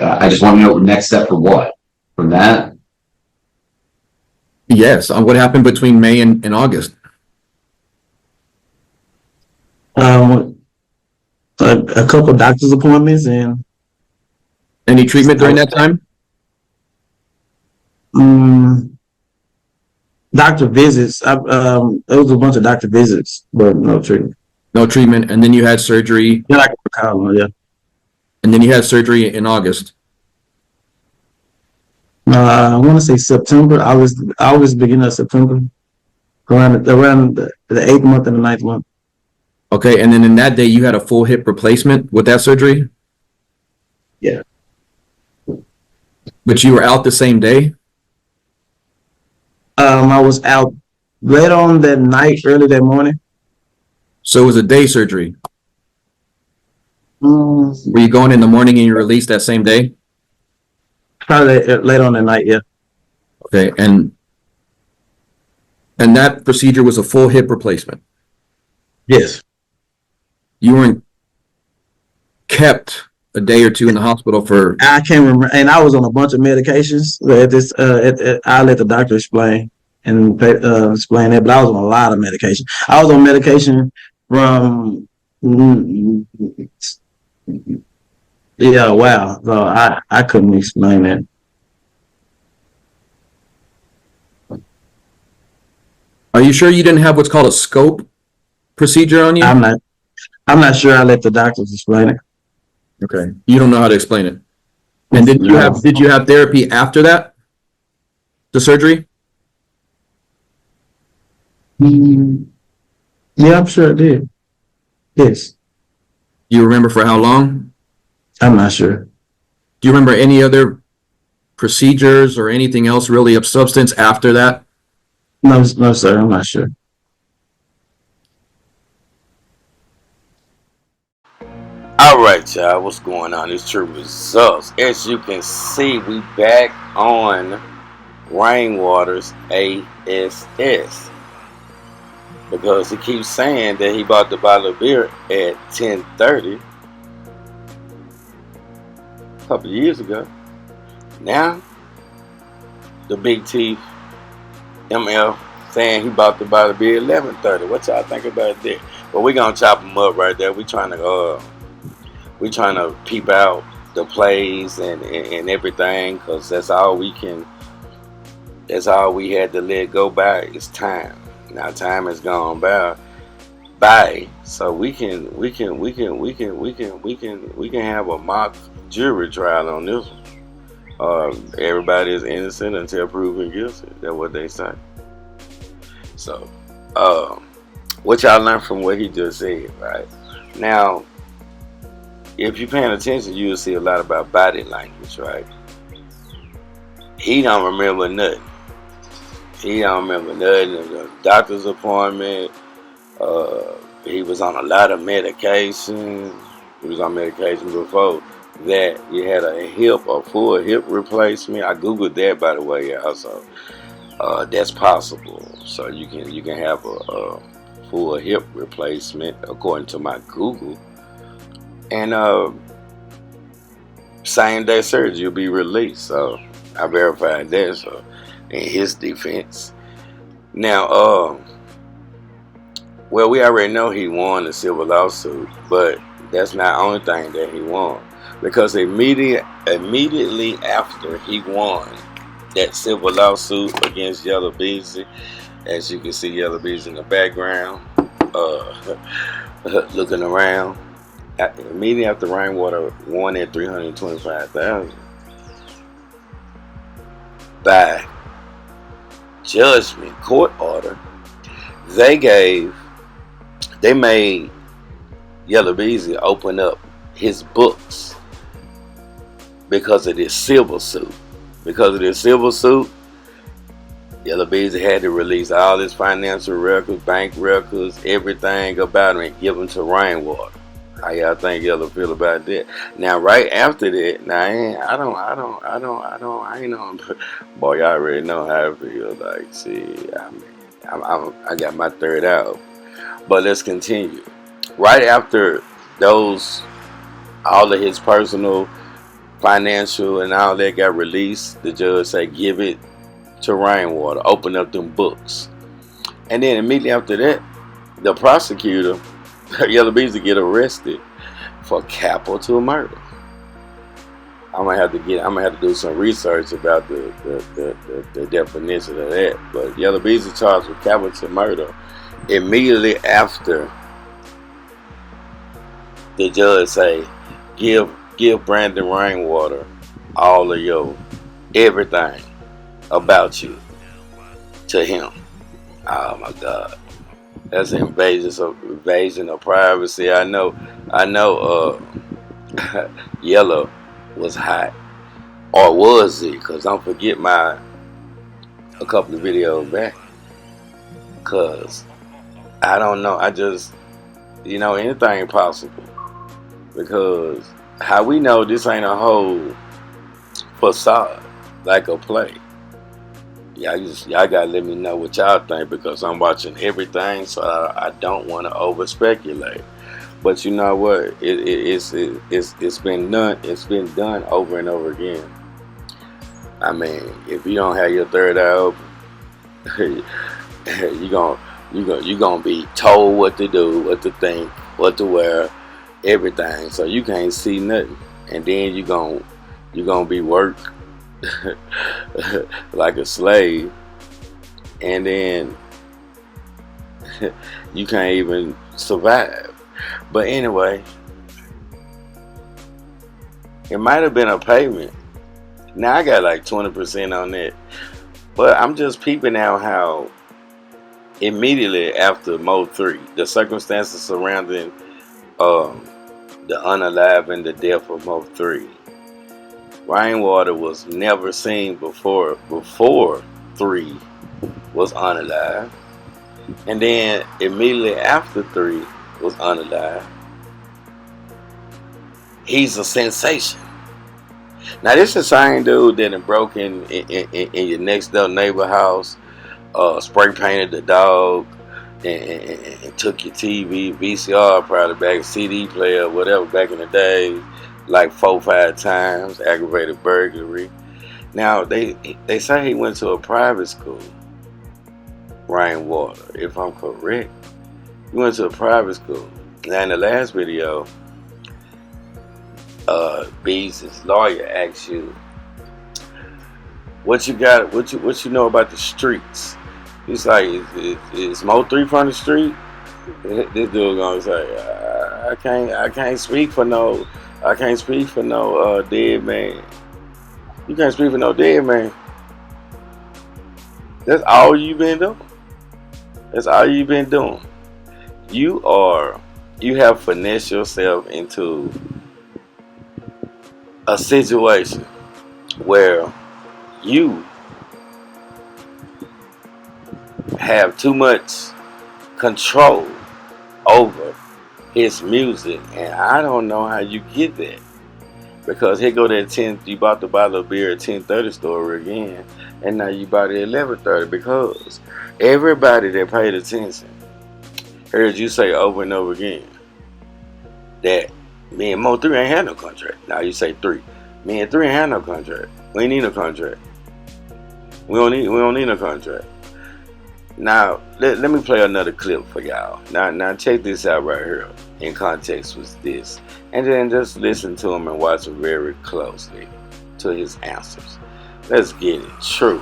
I just want to know the next step for what? From that? Yes. What happened between May and August? Um, a couple doctor's appointments and Any treatment during that time? um, doctor visits. There was a bunch of doctor visits, but no treatment. No treatment. And then you had surgery. Yeah, I can recall, yeah. And then you had surgery in August. I want to say September, August, beginning of September, around the 8th month and the 9th month. Okay. And then in that day, you had a full hip replacement with that surgery? Yeah. But you were out the same day? I was out late on that night, early that morning. So it was a day surgery. Were you going in the morning and you released that same day? Probably late on the night, yeah. Okay. And that procedure was a full hip replacement. Yes. You weren't kept a day or two in the hospital for. I can't remember, and I was on a bunch of medications. I'll let the doctor explain explain that. But I was on a lot of medication. I was on medication from yeah, wow. So I couldn't explain that. Are you sure you didn't have what's called a scope procedure on you? I'm not sure. I let the doctors explain it. Okay. You don't know how to explain it. And did you have therapy after that? The surgery? Yeah, I'm sure it did. Yes. You remember for how long? I'm not sure. Do you remember any other procedures or anything else really of substance after that? No, sir. I'm not sure. All right, y'all, what's going on? It's True Results. As you can see, we back on Rainwater's ASS because he keeps saying that he bought the bottle of beer at 10:30 a couple of years ago. Now, the big teeth ML saying he bought the bottle of beer at 11:30. What y'all think about that? But we're gonna chop him up right there. We trying to peep out the plays and everything, because that's all we had to let go by is time. Now time has gone by, so we can have a mock jury trial on this one. Everybody is innocent until proven guilty. That's what they say. So what y'all learned from what he just said, right? Now, if you're paying attention, you'll see a lot about body language, right? He don't remember nothing. He don't remember nothing of the doctor's appointment. He was on a lot of medication. He was on medication before that. He had a full hip replacement. I googled that, by the way, also. That's possible. So you can have a full hip replacement according to my Google. And same day surgery, you'll be released. So I verified that. So in his defense, now, well, we already know he won the civil lawsuit, but that's not the only thing that he won, because immediately after he won that civil lawsuit against Yellow Beezy, as you can see Yellow Beezy in the background, looking around. Immediately after Rainwater won at $325,000 by judgment court order, they made Yellow Beezy open up his books because of this civil suit. Because of this civil suit, Yellow Beezy had to release all his financial records, bank records, everything about him, and give them to Rainwater. How y'all think Yellow feel about that? Now, right after that, now I ain't know, boy, y'all already know how I feel. Like, see, I got my third out, but let's continue. Right after those, all of his personal financial and all that got released, the judge said, give it to Rainwater, open up them books. And then immediately after that, the prosecutor, Yellow Beezy, get arrested for capital murder. I'm gonna have to do some research about the definition of that. But Yellow Beezy charged with capital murder immediately after the judge say, give Brandon Rainwater all of your everything about you to him. Oh my God, that's an invasion of privacy. I know. Yellow was hot, or was he? Because don't forget a couple of videos back. Because I don't know. I just, anything possible. Because how we know this ain't a whole facade, like a play. Y'all gotta let me know what y'all think, because I'm watching everything, so I don't want to over speculate. But you know what? It's been done. It's been done over and over again. I mean, if you don't have your third eye open, you gonna be told what to do, what to think, what to wear, everything. So you can't see nothing, and then you gonna be worked like a slave, and then you can't even survive. But anyway, it might have been a payment. Now I got like 20% on that. But I'm just peeping out how immediately after Mo3, the circumstances surrounding the unaliving, the death of Mo3, Rainwater was never seen before 3 was unalive. And then immediately after 3 was unalive, he's a sensation. Now this is the same dude that broke in your next door neighbor house, spray painted the dog, and took your TV, VCR, probably back, CD player, whatever, back in the day, like 4 or 5 times, aggravated burglary. Now they say he went to a private school, Rainwater, if I'm correct. He went to a private school. Now in the last video, Beezy's lawyer asks you, what you know about the streets? He's like, is Mo3 from the street? This dude gonna say, I can't speak for no dead man. You can't speak for no dead man. That's all you've been doing. That's all you've been doing. You have finessed yourself into a situation where you have too much control over his music, and I don't know how you get that, because here go that you bought the bottle of beer at 10:30 story again, and now you bought it at 11:30, because everybody that paid attention heard you say over and over again that me and Mo3 ain't had no contract. Now you say 3. Me and 3 ain't had no contract. We ain't need no contract. We don't need no contract. Now let me play another clip for y'all. Now check this out right here. In context with this, and then just listen to him and watch him very closely to his answers. Let's get it. True.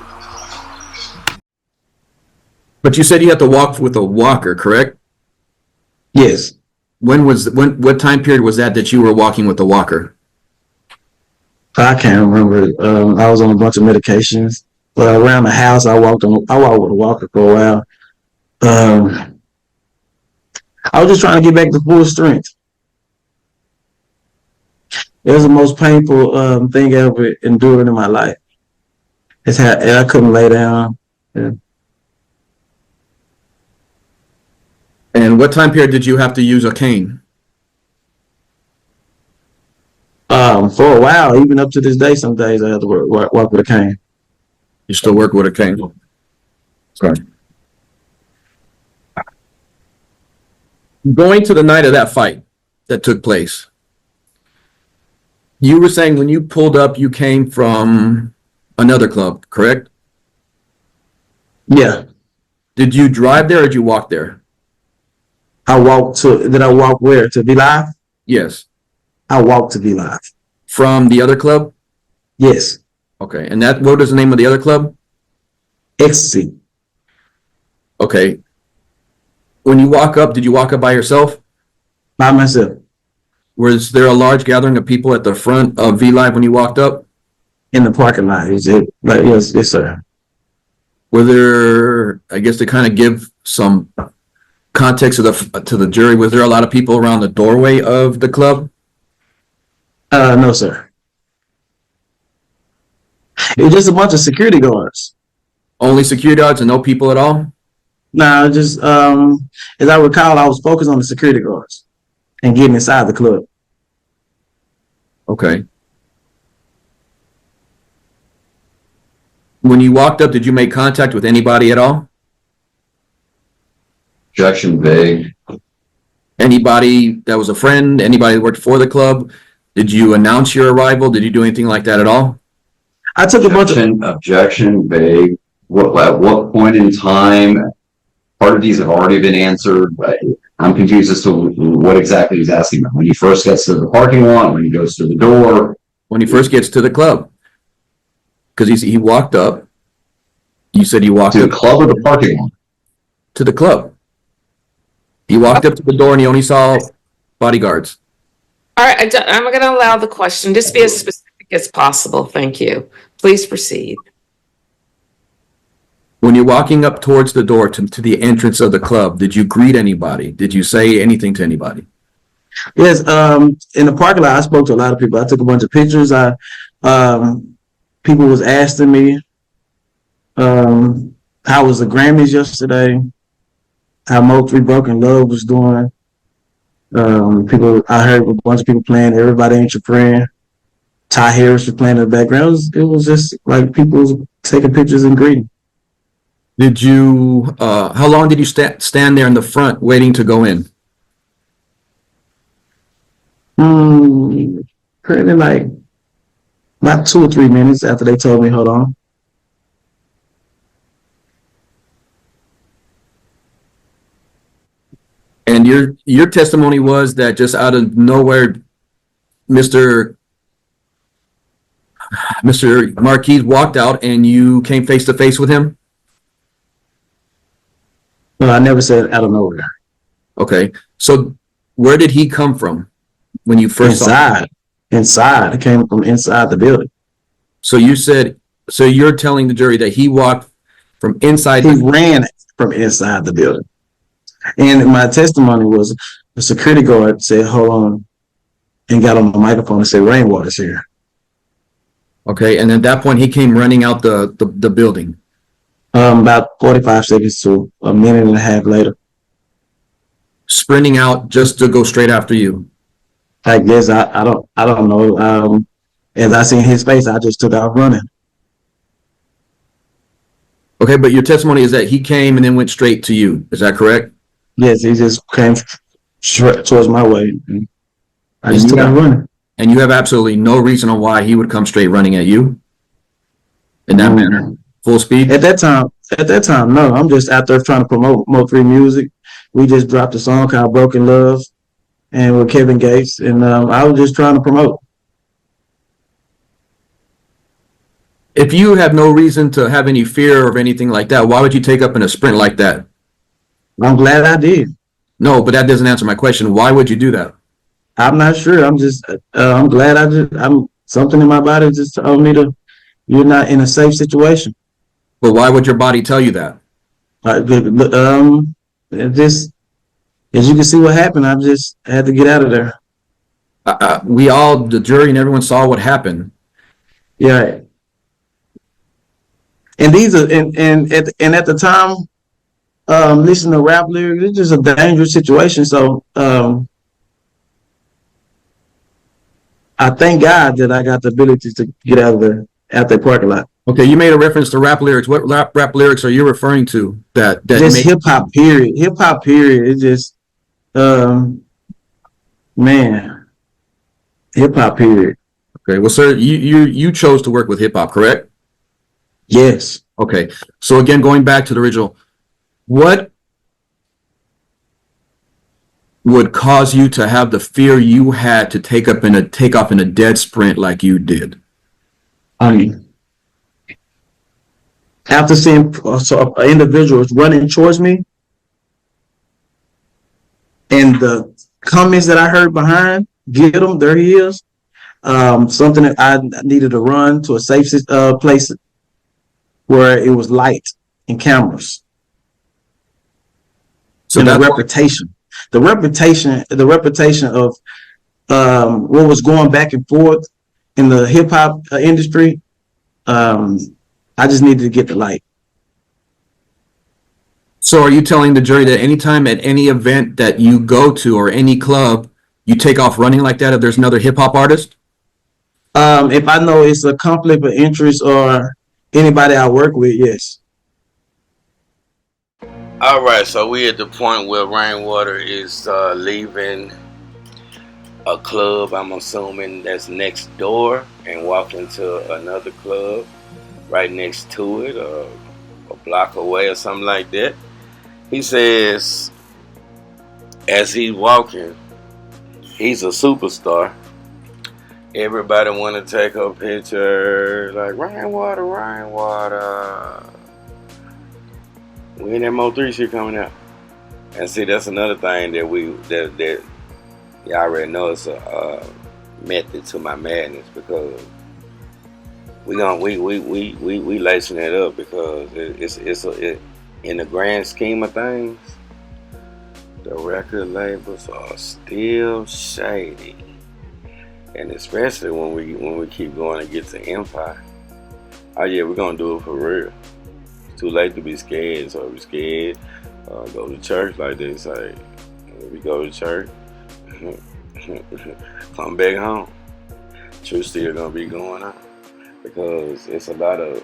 But you said you had to walk with a walker, correct? Yes. What time period was that you were walking with the walker? I can't remember. I was on a bunch of medications, but around the house, I walked with a walker for a while. I was just trying to get back to full strength. It was the most painful thing I ever endured in my life. It's how I couldn't lay down. Yeah. And what time period did you have to use a cane? For a while, even up to this day, some days I have to walk with a cane. You still work with a cane? Sorry. Going to the night of that fight that took place, You were saying when you pulled up, you came from another club, correct? Yeah. Did you drive there or did you walk there? Did I walk where? To be live? Yes. I walked to be live. From the other club? Yes. Okay. And that, what is the name of the other club? Ecstasy. Okay. When you walk up, did you walk up by yourself? By myself. Was there a large gathering of people at the front of V Live when you walked up? In the parking lot. Is it? Like, yes, sir. Were there, I guess to kind of give some context to the jury, was there a lot of people around the doorway of the club? No, sir. It was just a bunch of security guards. Only security guards and no people at all? No, just as I recall, I was focused on the security guards and getting inside the club. Okay. When you walked up, did you make contact with anybody at all? Objection vague. Anybody that was a friend? Anybody that worked for the club? Did you announce your arrival? Did you do anything like that at all? I took a bunch of Objection vague. At what point in time? Part of these have already been answered, but I'm confused as to what exactly he's asking about. When he first gets to the parking lot, when he goes through the door. When he first gets to the club. Because he walked up. You said he walked To up the club or the parking lot? to the club. He walked up to the door and he only saw bodyguards. All right, I'm going to allow the question. Just be as specific as possible. Thank you. Please proceed. When you're walking up towards the door to the entrance of the club, did you greet anybody? Did you say anything to anybody? Yes, in the parking lot, I spoke to a lot of people. I took a bunch of pictures. People was asking me, how was the Grammys yesterday? How Mo3 Broken Love was doing. I heard a bunch of people playing Everybody Ain't Your Friend. Ty Harris was playing in the background. It was just like people was taking pictures and greeting. Did you, how long did you stand there in the front waiting to go in? Pretty like about 2 or 3 minutes after they told me, hold on. And your testimony was that just out of nowhere, Mr. Marquis walked out and you came face to face with him? No, I never said out of nowhere. Okay. So where did he come from when you first saw him? Inside. It came from inside the building. So you're telling the jury that he walked from inside. He ran from inside the building. And my testimony was the security guard said, hold on, and got on the microphone and said, Rainwater's here. Okay. And at that point, he came running out the building. About 45 seconds to a minute and a half later. Sprinting out just to go straight after you. I guess I don't know. As I seen his face, I just took out running. Okay, but your testimony is that he came and then went straight to you. Is that correct? Yes, he just came straight towards my way. I just took out running. And you have absolutely no reason on why he would come straight running at you in that manner, full speed? At that time, no. I'm just out there trying to promote Mo3 music. We just dropped a song called Broken Love and with Kevin Gates, and I was just trying to promote. If you have no reason to have any fear of anything like that, why would you take up in a sprint like that? I'm glad I did. No, but that doesn't answer my question. Why would you do that? I'm not sure. I'm just, I'm glad something in my body just told me you're not in a safe situation. But why would your body tell you that? Just, as you can see what happened, I just had to get out of there. We all, the jury and everyone saw what happened. Yeah. And these are, and at the time, listening to rap lyrics, it's just a dangerous situation. So, I thank God that I got the ability to get out the parking lot. Okay, you made a reference to rap lyrics. What rap lyrics are you referring to? That just hip hop period. Hip hop period. It just, man, hip hop period. Okay, well, sir, you chose to work with hip hop, correct? Yes. Okay, so again, going back to the original, what would cause you to have the fear you had to take off in a dead sprint like you did? After seeing individuals running towards me, and the comments that I heard behind, get him, there he is. Something that I needed to run to a safe place where it was light and cameras. So And that's the reputation of what was going back and forth in the hip hop industry. I just needed to get the light. So are you telling the jury that anytime at any event that you go to or any club, you take off running like that if there's another hip hop artist? If I know it's a conflict of interest or anybody I work with, yes. All right, so we at the point where Rainwater is leaving a club, I'm assuming that's next door, and walking to another club right next to it, a block away or something like that. He says, as he's walking, he's a superstar. Everybody want to take a picture, like Rainwater, Rainwater. We in that Mo3 shit coming out. And see, that's another thing that y'all already know it's a method to my madness, because we lacing it up, because it's in the grand scheme of things, the record labels are still shady, and especially when we keep going to get to Empire. Oh yeah, we're gonna do it for real. It's too late to be scared, so if you're scared, go to church, like they say. If you go to church, come back home. Truth still gonna be going on, because it's a lot of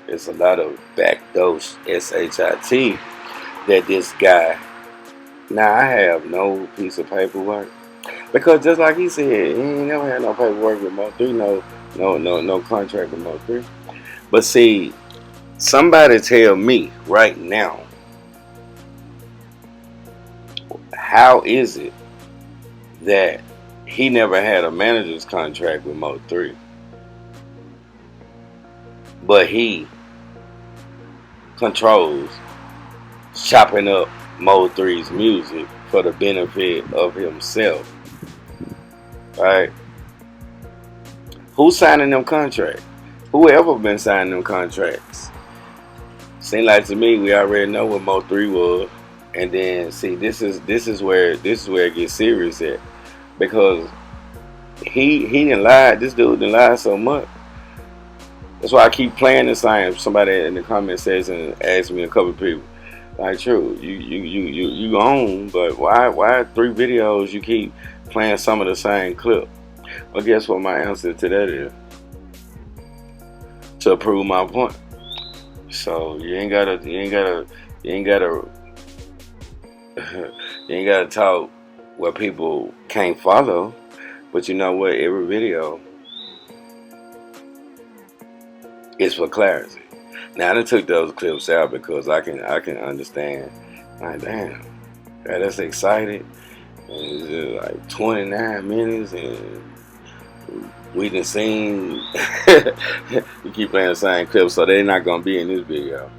backdoor shit that this guy. Now I have no piece of paperwork, because just like he said, he ain't never had no paperwork with Mo3, no contract with Mo3. But see, somebody tell me right now, how is it that he never had a manager's contract with Mo3, but he controls chopping up Mo3's music for the benefit of himself, right? Who's signing them contracts? Whoever been signing them contracts? Seems like to me we already know what Mo3 was, and then see, this is where it gets serious at, because he didn't lie. This dude didn't lie so much. That's why I keep playing the same. Somebody in the comment section asked me, a couple of people, like, true, you own, but why 3 videos you keep playing some of the same clip? Well, guess what my answer to that is? To prove my point. So you ain't gotta talk what people can't follow. But you know what? Every video is for clarity. Now I done took those clips out because I can understand. Like, damn, that's excited. And it's like 29 minutes, and we done seen. You keep playing the same clips, so they're not gonna be in this video.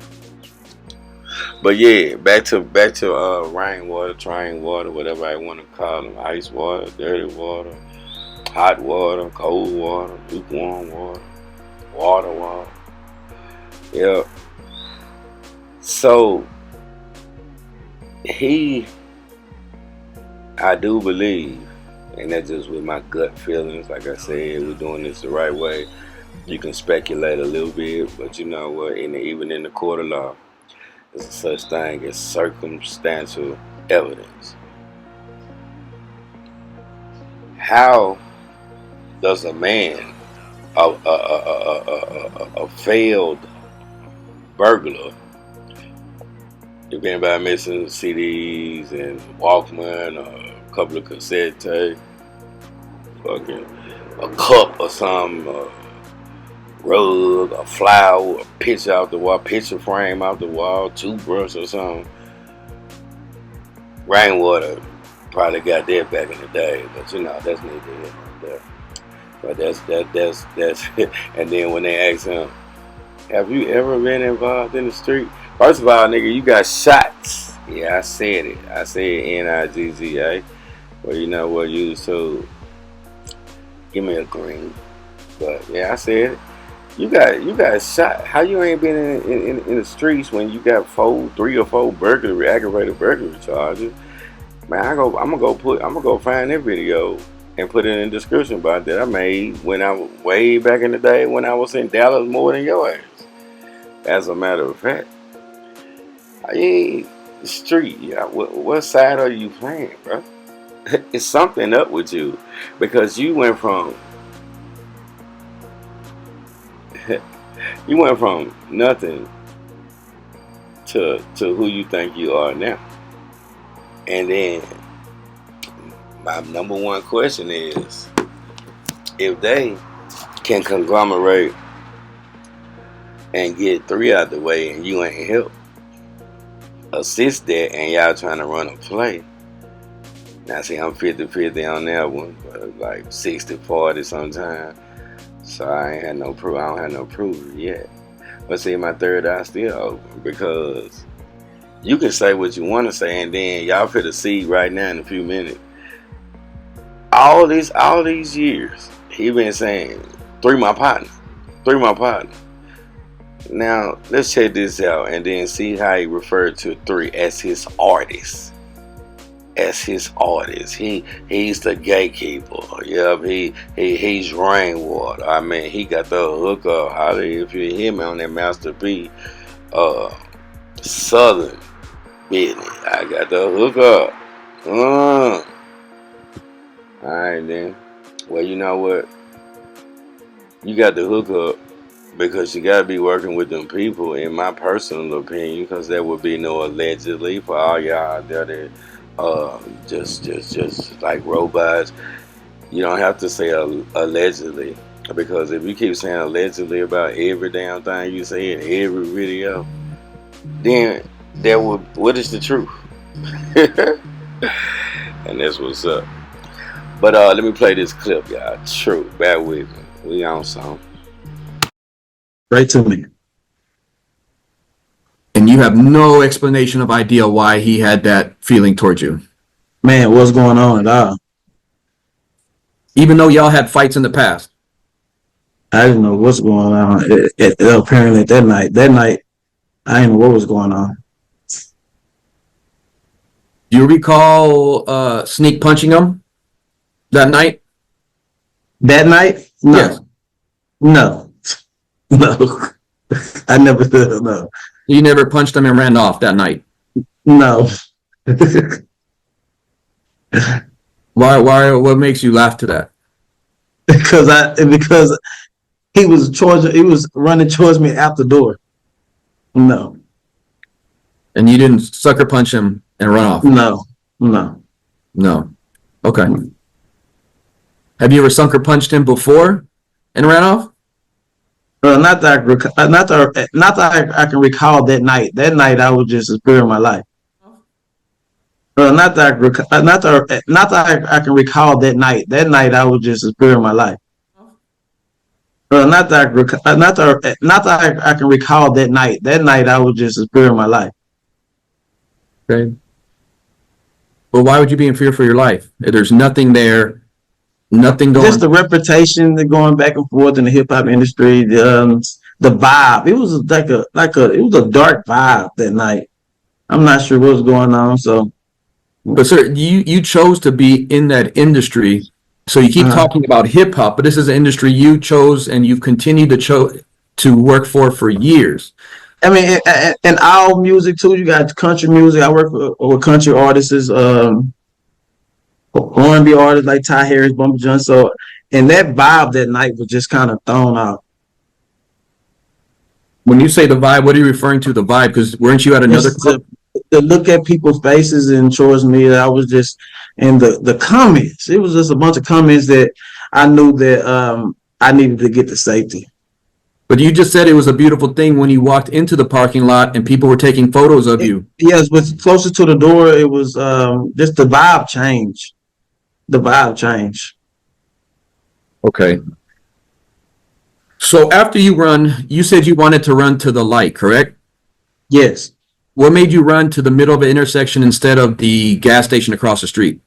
But yeah, back to rainwater, train water, whatever I want to call them, ice water, dirty water, hot water, cold water, lukewarm water, water. Yeah. So I do believe, and that's just with my gut feelings. Like I said, we're doing this the right way. You can speculate a little bit, but you know what? Even in the court of law, there's a such thing as circumstantial evidence. How does a man, a failed burglar, if anybody missing CDs and Walkman, or a couple of cassette tapes, fucking a cup or something, rug, a flower, a picture out the wall, picture frame out the wall, toothbrush or something. Rainwater probably got that back in the day, but you know, that's neither here nor there. But that's and then when they ask him, have you ever been involved in the street? First of all, nigga, you got shots. Yeah, I said it. I said NIGGA. Well, you know what, you so give me a green. But yeah, I said it. You got shot. How you ain't been in the streets when you got 3 or 4 burglary, aggravated burglary charges? Man, I'm gonna go find that video and put it in the description about that I made when I was way back in the day when I was in Dallas more than your ass. As a matter of fact, I ain't the street. Yeah, what side are you playing, bro? It's something up with you because you went from nothing to who you think you are now. And then my number one question is, if they can conglomerate and get 3 out the way and you ain't help assist that and y'all trying to run a play. Now see, I'm 50-50 on that one, but like 60-40 sometimes. So I ain't had no proof. I don't have no proof yet. But see, my third eye still open because you can say what you want to say, and then y'all finna see right now in a few minutes. All these years, he been saying, 3 my partner, 3 my partner. Now let's check this out, and then see how he referred to 3 as his artist. As his artist, he's the gatekeeper. Yep, he's Rainwater. I mean, he got the hook up. How if you hear me on that Master B, Southern business, I got the hook up. All right then. Well, you know what? You got the hook up because you gotta be working with them people, in my personal opinion, because there would be no allegedly for all y'all out there that just like robots. You don't have to say allegedly, because if you keep saying allegedly about every damn thing you say in every video, then what is the truth? And that's what's up. But let me play this clip, y'all. True, bear with me. We on some. Right to me. And you have no explanation of idea why he had that feeling towards you. Man, what's going on at all? Even though y'all had fights in the past. I didn't know what's going on. Apparently that night, I didn't know what was going on. Do you recall sneak punching him that night? That night? No. Yes. No. No. I never did. No. You never punched him and ran off that night? No. Why? What makes you laugh to that? because he was running towards me out the door. No. And you didn't sucker punch him and run off? No. Okay. Have you ever sucker punched him before and ran off? Not that I can recall that night. That night I was just sparing my life. Not that I can recall that night. That night I was just sparing my life. Not that I can recall that night. That night I was just sparing my life. Okay. Well, why would you be in fear for your life? There's nothing there, nothing going. Just the reputation, the going back and forth in the hip hop industry, the vibe. It was it was a dark vibe that night. I'm not sure what was going on. So, but sir, you chose to be in that industry. So you keep talking about hip hop, but this is an industry you chose and you've continued to work for years. I mean, and all music too. You got country music. I work with country artists, R&B artists like Ty Harris, Bumper John. So, and that vibe that night was just kind of thrown out. When you say the vibe, what are you referring to? The vibe? Because weren't you at another club? To look at people's faces and towards me, I was just, and the comments. It was just a bunch of comments that I knew that I needed to get to safety. But you just said it was a beautiful thing when you walked into the parking lot and people were taking photos of you. Yes, but closer to the door, it was just the vibe change. The vibe change. Okay. So after you run, you said you wanted to run to the light, correct? Yes. What made you run to the middle of the intersection instead of the gas station across the street?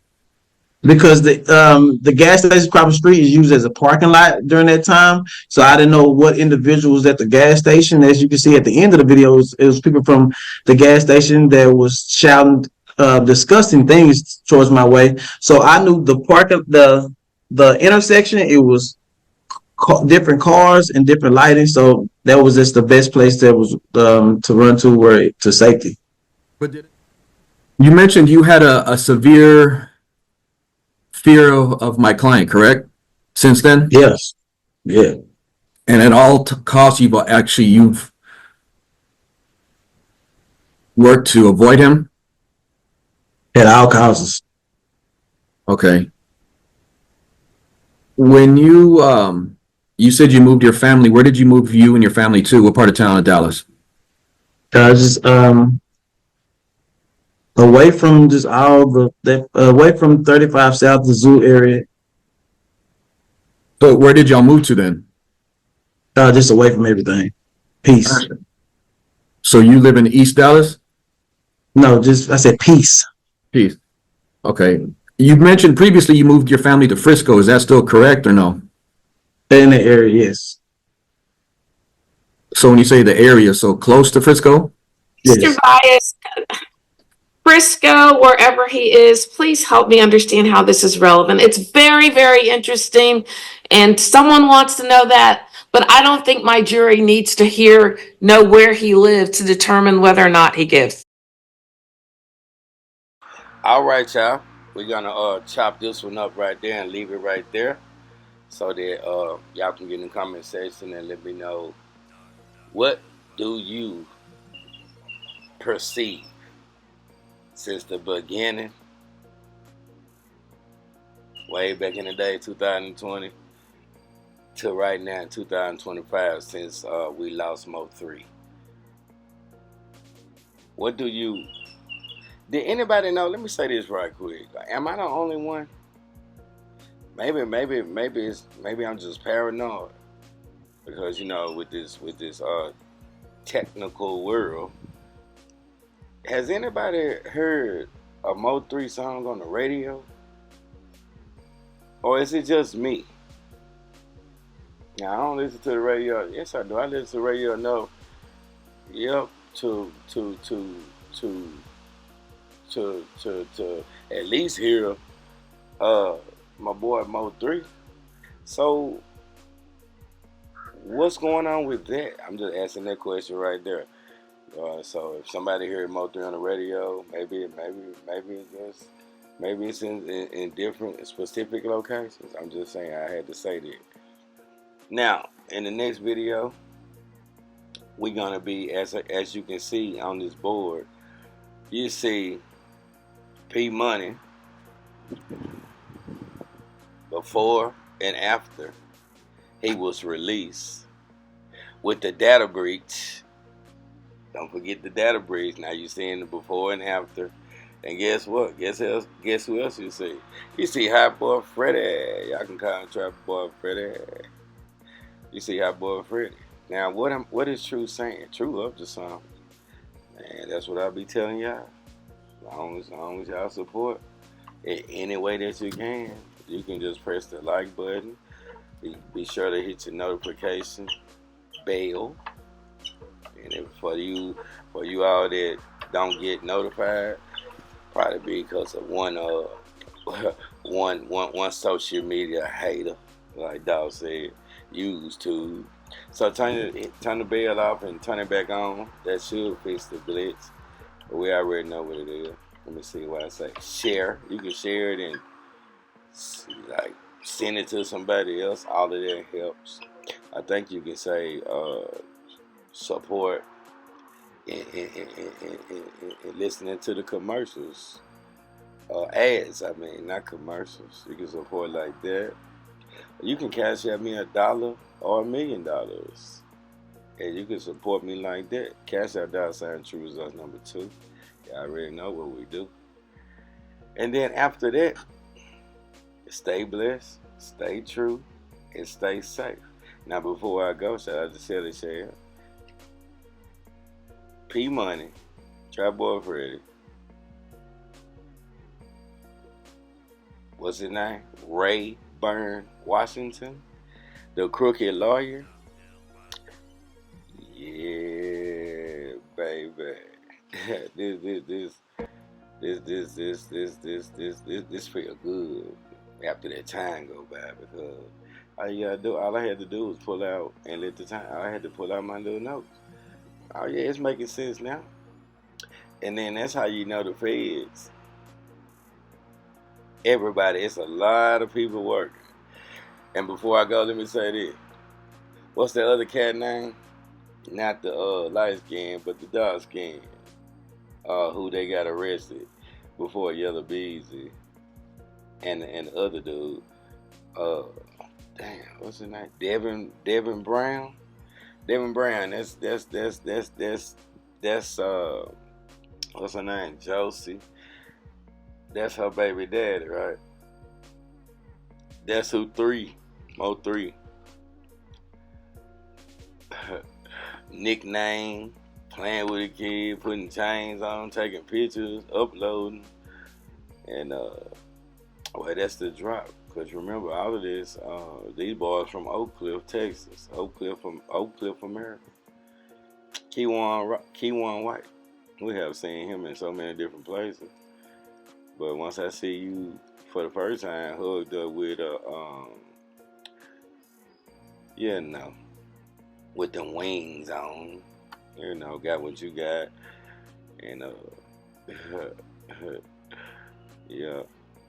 Because the gas station across the street is used as a parking lot during that time. So I didn't know what individuals at the gas station. As you can see at the end of the video, it was people from the gas station that was shouting disgusting things towards my way. So I knew the intersection, it was different cars and different lighting. So that was just the best place that was to run to where to safety. But you mentioned you had a severe fear of my client, correct? Since then? Yes. Yeah. And at all costs, you've worked to avoid him? At all costs. Okay. When you said you moved your family, where did you move you and your family to? What part of town in Dallas? Just away from just all away from 35 South, the zoo area. So where did y'all move to then? Just away from everything. Peace. So you live in East Dallas? No, just I said peace. Peace. Okay. You mentioned previously you moved your family to Frisco. Is that still correct or no? In the area, yes. So when you say the area, so close to Frisco? Yes. Mr. Bias, Frisco, wherever he is, please help me understand how this is relevant. It's very, very interesting, and someone wants to know that, but I don't think my jury needs to know where he lives to determine whether or not he gives. All right, y'all. We're gonna chop this one up right there and leave it right there, so that y'all can get in the comment section and let me know, what do you perceive since the beginning, way back in the day, 2020, to right now, 2025, since we lost Mo3. What do you? Did anybody know? Let me say this right quick. Am I the only one? Maybe I'm just paranoid, because with this technical world. Has anybody heard a Mo3 song on the radio? Or is it just me? Now, I don't listen to the radio. Yes, I do. I listen to the radio. No. Yep. To at least hear my boy Mo3. So what's going on with that? I'm just asking that question right there. So if somebody heard Mo3 on the radio, maybe it's in different specific locations. I'm just saying, I had to say that. Now, in the next video, we're gonna be, as you can see on this board, you see P Money before and after he was released with the data breach. Don't forget the data breach. Now you're seeing the before and after. And guess what? Guess who else you see? You see Hot Boy Freddy. Y'all can call him Trap Boy Freddy. You see Hot Boy Freddy. Now what is True saying? True up to something. Man, that's what I'll be telling y'all. As long as y'all support it any way that you can just press the like button. Be sure to hit your notification bell. And for you all that don't get notified, probably because of one social media hater, like Dawg said, YouTube. So turn the bell off and turn it back on. That should fix the glitch. But we already know what it is. Let me see what I say. Share. You can share it and like send it to somebody else. All of that helps. I think you can say support and listening to the commercials. Ads, I mean, not commercials. You can support like that. You can cash at me $1 or $1 million. And you can support me like that. Cash App $TRURESULTS number 2. Y'all already know what we do. And then after that, stay blessed, stay true, and stay safe. Now before I go, shout out to Shelly Share, P Money, Trap Boy Freddy, what's his name? Ray Byrne Washington, the Crooked Lawyer. Yeah, baby. This feel good after that time go by, because all I had to do was pull out and let the time. I had to pull out my little notes. Oh yeah, it's making sense now. And then that's how you know the feds. Everybody, it's a lot of people working. And before I go, let me say this. What's the other cat name? Not the light skin, but the dark skin. Who they got arrested before Yellow Beezy and the other dude. Damn, what's his name? Devin Brown. Devin Brown. That's what's her name? Josie. That's her baby daddy, right? That's who Mo3. Nickname, playing with a kid, putting chains on, taking pictures, uploading, and well, that's the drop. Cause remember, all of this, these boys from Oak Cliff, Texas, Oak Cliff, America. Keywan White. We have seen him in so many different places, but once I see you for the first time, hooked up with with the wings on, got what you got, and yeah,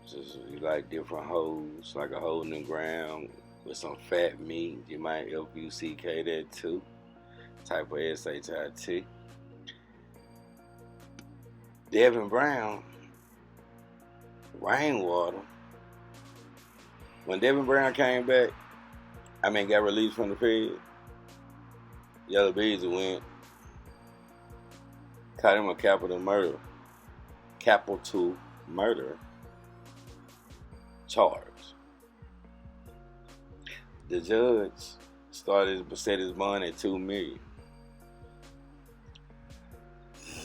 just you like different hoes, like a hole in the ground with some fat meat. You might FUCK that too, type of SHIT. Devin Brown, Rainwater. When Devin Brown came back, got released from the Fed, Yellow Beezy went, caught him a capital murder charge. The judge set his bond at $2 million.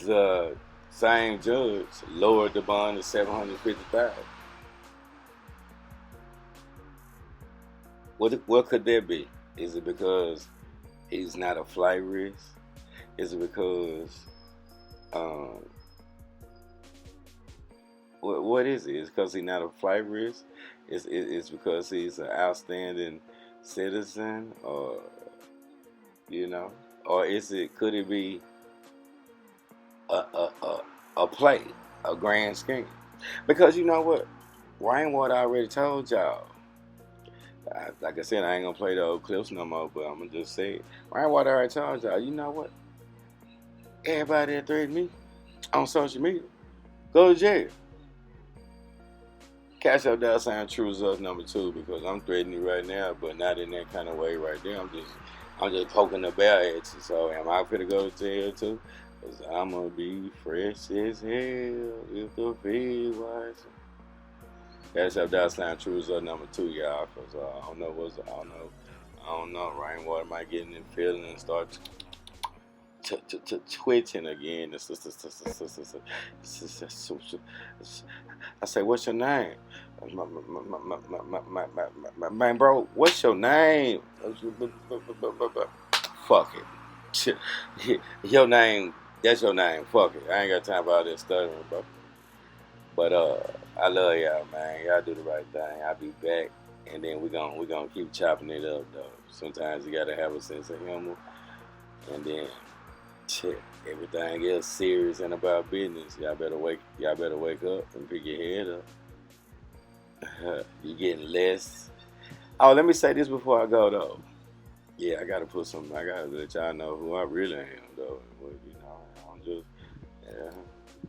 The same judge lowered the bond to $750,000. What could that be? Is it because he's not a flight risk? Is it because what is it? Is it because he's not a flight risk? It's because he's an outstanding citizen, or or could it be a play, a grand scheme? Because you know what, Rainwater already told y'all. Like I said, I ain't gonna play the old clips no more, but I'm gonna just say it. Rainwater already told y'all, you know what? Everybody that threatened me on social media, go to jail. Cash App $TRURESULTS number 2, because I'm threatening you right now, but not in that kind of way right there. I'm just poking the bear at you. So am I finna go to jail too? Cause I'm gonna be fresh as hell if the feds watching. Cash App $TRURESULTS number 2, y'all. Cause I don't know. Rainwater might get in the feeling and start twitching again. I say, what's your name? Man, bro, what's your name? Fuck it. Your name, that's your name. Fuck it. I ain't got time for all this stuttering, bro. But I love y'all, man. Y'all do the right thing. I'll be back, and then we're gonna keep chopping it up, though. Sometimes you gotta have a sense of humor, and then everything else serious and about business. Y'all better wake up and pick your head up. You're getting less. Oh, let me say this before I go, though. Yeah, I gotta let y'all know who I really am, though. I don't just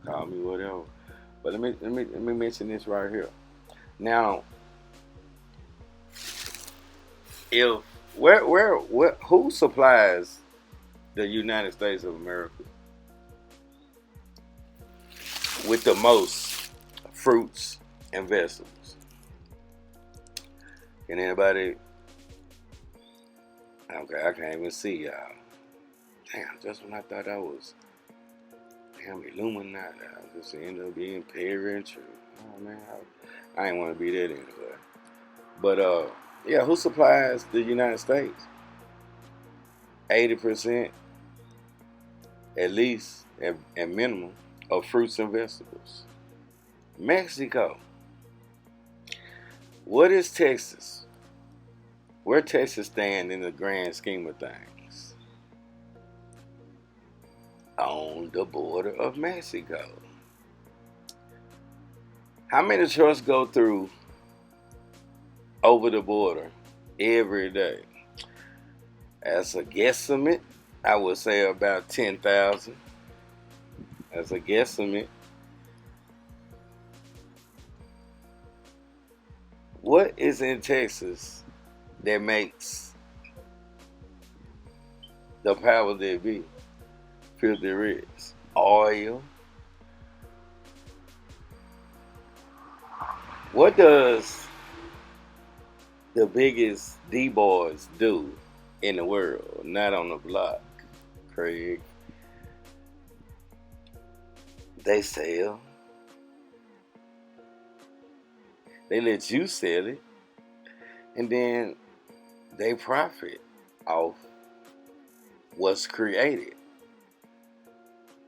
call me whatever. But let me mention this right here. Now, if who supplies the United States of America with the most fruits and vegetables? Can anybody? Okay, I can't even see y'all. Damn, just when I thought I was Illuminati, I just ended up being Perry and True. Oh man, I ain't want to be that anyway. But yeah, who supplies the United States? 80% at least, at minimum, of fruits and vegetables. Mexico. What is Texas? Where Texas stand in the grand scheme of things? On the border of Mexico. How many trucks go through over the border every day? As a guesstimate, I would say about 10,000. As a guesstimate. What is in Texas that makes the power that be filthy rich? Oil. What does the biggest D-boys do in the world? Not on the block, Craig. They sell. They let you sell it. And then they profit off what's created.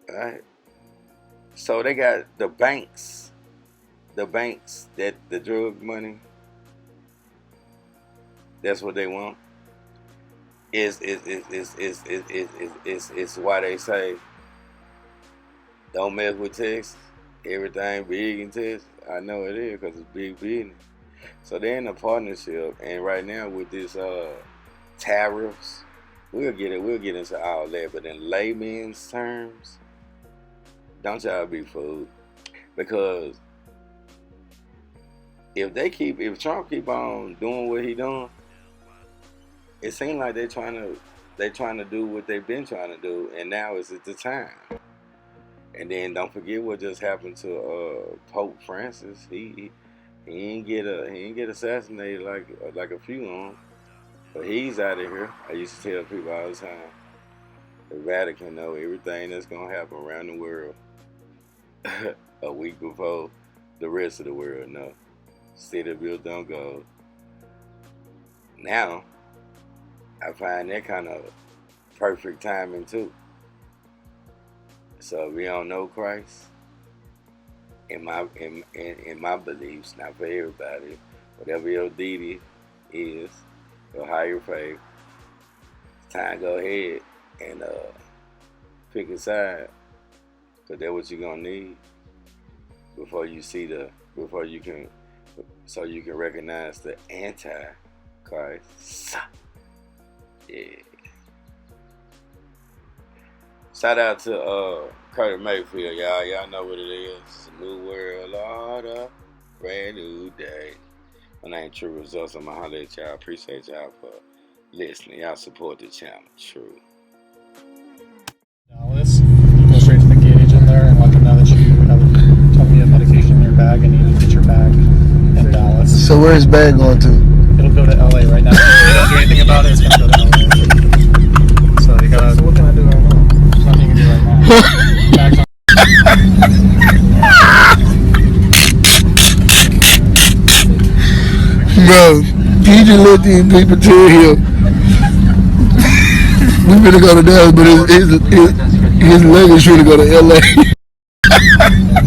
Right? So they got the banks that the drug money, that's what they want. Is why they say don't mess with Texas. Everything big in Texas. I know it is because it's big business. So they're in a partnership, and right now with this tariffs, we'll get into all that. But in layman's terms, don't y'all be fooled, because if Trump keep on doing what he doing, it seems like they trying to do what they've been trying to do, and now is the time. And then don't forget what just happened to Pope Francis. He didn't get assassinated like a few on, but he's out of here. I used to tell people all the time, the Vatican know everything that's gonna happen around the world a week before the rest of the world know. City built on gold. Now, I find that kind of perfect timing too. So if you don't know Christ, in my beliefs, not for everybody, whatever your deity is, your higher faith, it's time to go ahead and pick a side, because that's what you're gonna need before you can recognize the anti-Christ. Yeah. Shout out to Curtis Mayfield, y'all. Y'all know what it is. It's a new world order, brand new day. My name TRURESULTS. I'm gonna holler at y'all. Appreciate y'all for listening. Y'all support the channel. True. Dallas, go straight to the gauge in there and let them know that you have a medication in your bag and you need to get your bag in Dallas. So where's his bag going to? It'll go to LA right now. If you don't do anything about it, it's gonna go to LA. So you gotta. So what can I do right now? There's nothing you can do right now. Bag's on. Bro, he just let these people tell him we finna go to Dallas, but his luggage should go to LA.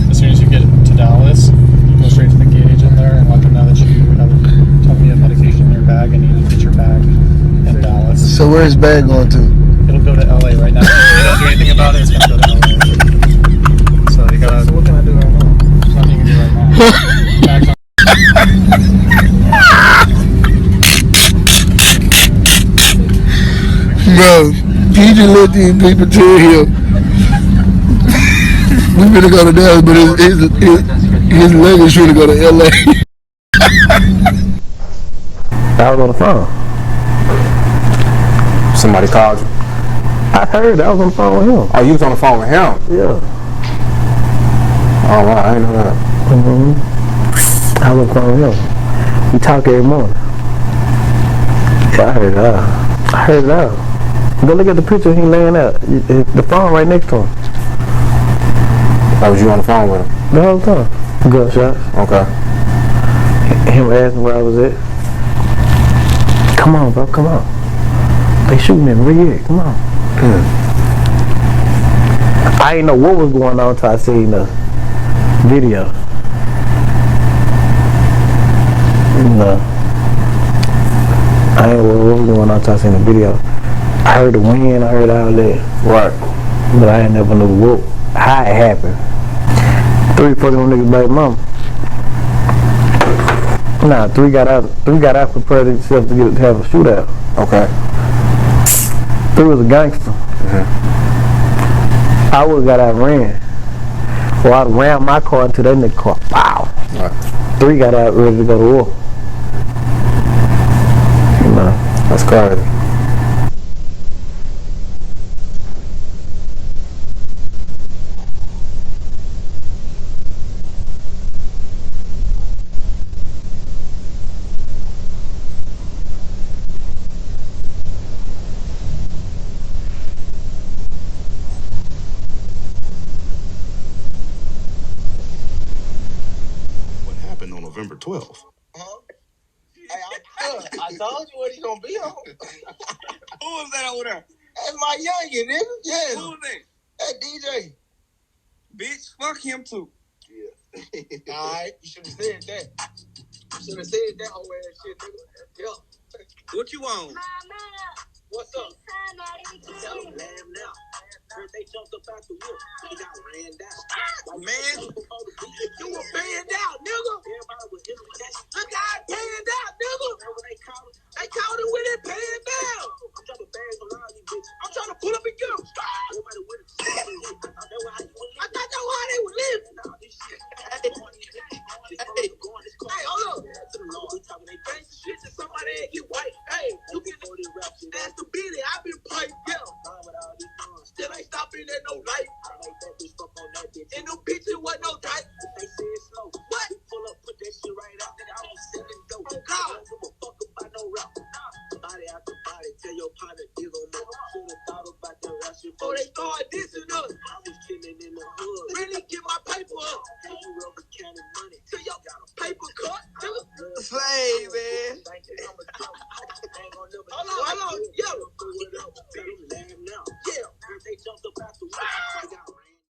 As soon as you get to Dallas, go straight to the gauge in there and let them know that you have medication in your bag and you need to get your bag in Dallas. So where's his bag going to? It'll go to LA right now. If you don't do anything about it, it's gonna go to LA. So you gotta. So what can I do right now? There's nothing you can do right now. Bag's on. Bro, he just let these people tell him we finna go to Dallas, but his luggage should go to LA. I was on the phone. Somebody called you. I heard I was on the phone with him. Oh, you was on the phone with him? Yeah. Oh, wow, I didn't know that. I was on the phone with him. We talk every morning. So I heard it out. I heard it out. Go look at the picture he laying out. The phone right next to him. That was you on the phone with him? The whole time. Gunshots. Okay. Him asking where I was at. Come on, bro, come on. They shooting at me, where you at? Come on. I didn't know what was going on until I seen the video. No. I didn't know what was going on until I seen the video. I heard the wind, I heard all that. Right. But I ain't never knew how it happened. 3 fucking them niggas baby mama. Nah, 3 got out prepared himself to have a shootout. Okay. 3 was a gangster. I would've got out and ran. Well, I ran my car into that nigga car. Wow. Right. 3 got out ready to go to war. You know. That's crazy. On November 12th. Huh? Hey, I told you what he gonna be on. Who was that over there? That's my youngin', nigga. Yeah. Who was that? That DJ. Bitch, fuck him too. Yeah. Alright, you should have said that. You should have said that whole ass shit, nigga. Yeah. What you on? What's up? Tell him, laugh now. First they jumped up out the wheel. He got ran down. Man, you were panned out, nigga. Look how I panned out, nigga. They caught him with it panned down. I'm trying to bag on all these bitches. I'm trying to pull up and get them. Everybody with it. I thought that was how they were living. Hey, hold up. They bang shit to somebody and get white. Hey, you get that's the Billy. I've been playing down. Still ain't stopping at no light. And them bitches wasn't no type. They said slow. What? Pull up, put that shit right out. I was sitting dope. Oh, God. I don't give a fuck about no rap. Body after body. Tell your partner, dig on me. Should've thought about the rush before they start dissing us.